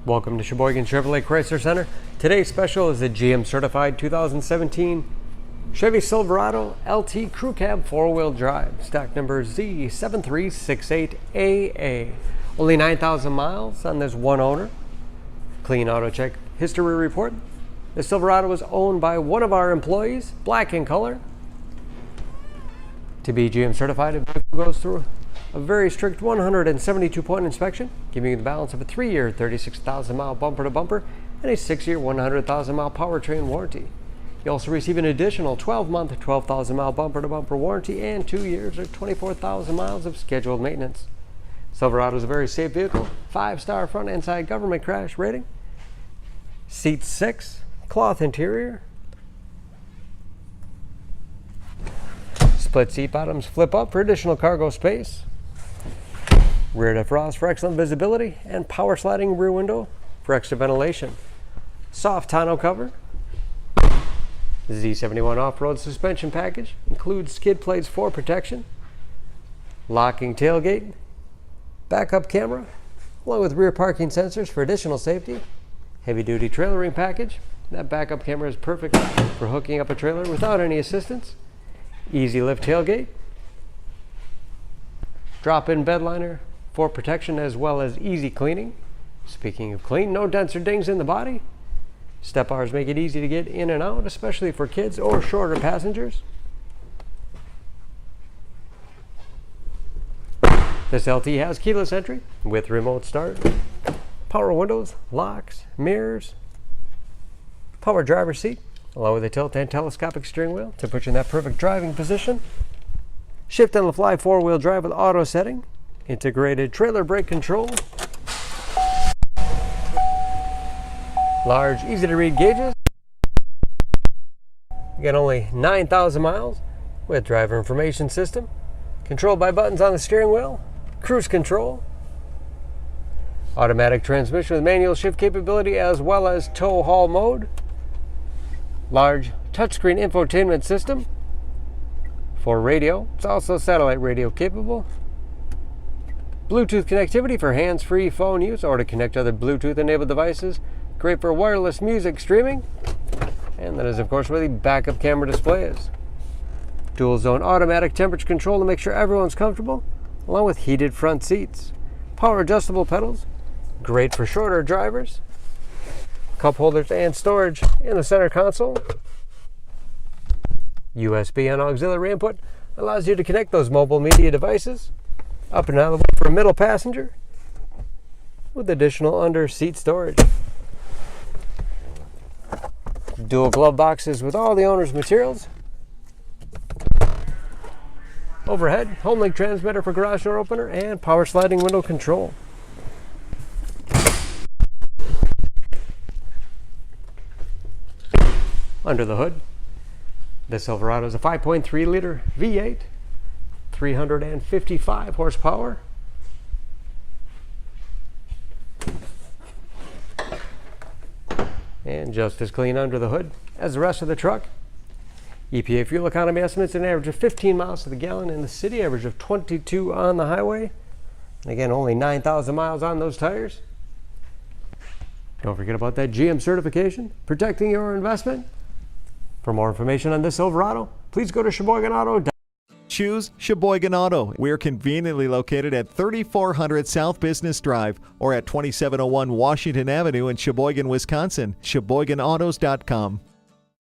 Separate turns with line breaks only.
Welcome to Sheboygan Chevrolet Chrysler Center. Today's special is the GM certified 2017 Chevy Silverado LT Crew Cab 4-wheel drive, stock number Z7368AA. Only 9,000 miles on this one owner. Clean auto check history report. The Silverado was owned by one of our employees, black in color. To be GM certified, the vehicle goes through a very strict 172-point inspection, giving you the balance of a 3-year, 36,000-mile bumper-to-bumper and a 6-year, 100,000-mile powertrain warranty. You also receive an additional 12-month, 12,000-mile bumper-to-bumper warranty and 2 years or 24,000 miles of scheduled maintenance. Silverado is a very safe vehicle, 5-star front and side government crash rating. Seat 6, cloth interior. Split seat bottoms flip up for additional cargo space. Rear defrost for excellent visibility and power sliding rear window for extra ventilation. Soft tonneau cover. Z71 off-road suspension package includes skid plates for protection. Locking tailgate. Backup camera along with rear parking sensors for additional safety. Heavy-duty trailering package. That backup camera is perfect for hooking up a trailer without any assistance. Easy lift tailgate. Drop-in bed liner for protection as well as easy cleaning. Speaking of clean, no dents or dings in the body. Step bars make it easy to get in and out, especially for kids or shorter passengers. This LT has keyless entry with remote start, power windows, locks, mirrors, power driver's seat, along with a tilt and telescopic steering wheel to put you in that perfect driving position. Shift on the fly 4-wheel drive with auto setting. Integrated trailer brake control. Large, easy to read gauges. Again, only 9,000 miles with driver information system. Controlled by buttons on the steering wheel. Cruise control. Automatic transmission with manual shift capability as well as tow haul mode. Large touchscreen infotainment system. For radio, it's also satellite radio capable. Bluetooth connectivity for hands-free phone use or to connect other Bluetooth-enabled devices. Great for wireless music streaming. And that is, of course, where the backup camera display is. Dual zone automatic temperature control to make sure everyone's comfortable, along with heated front seats. Power adjustable pedals. Great for shorter drivers. Cup holders and storage in the center console. USB and auxiliary input allows you to connect those mobile media devices. Up and out of the way for a middle passenger with additional under seat storage. Dual glove boxes with all the owner's materials. Overhead, home link transmitter for garage door opener and power sliding window control. Under the hood, the Silverado is a 5.3 liter V8, 355 horsepower. And just as clean under the hood as the rest of the truck. EPA fuel economy estimates an average of 15 miles to the gallon in the city, average of 22 on the highway. And again, only 9,000 miles on those tires. Don't forget about that GM certification, protecting your investment. For more information on this Silverado, please go to SheboyganAuto.com.
Choose Sheboygan Auto. We're conveniently located at 3400 South Business Drive or at 2701 Washington Avenue in Sheboygan, Wisconsin. SheboyganAutos.com.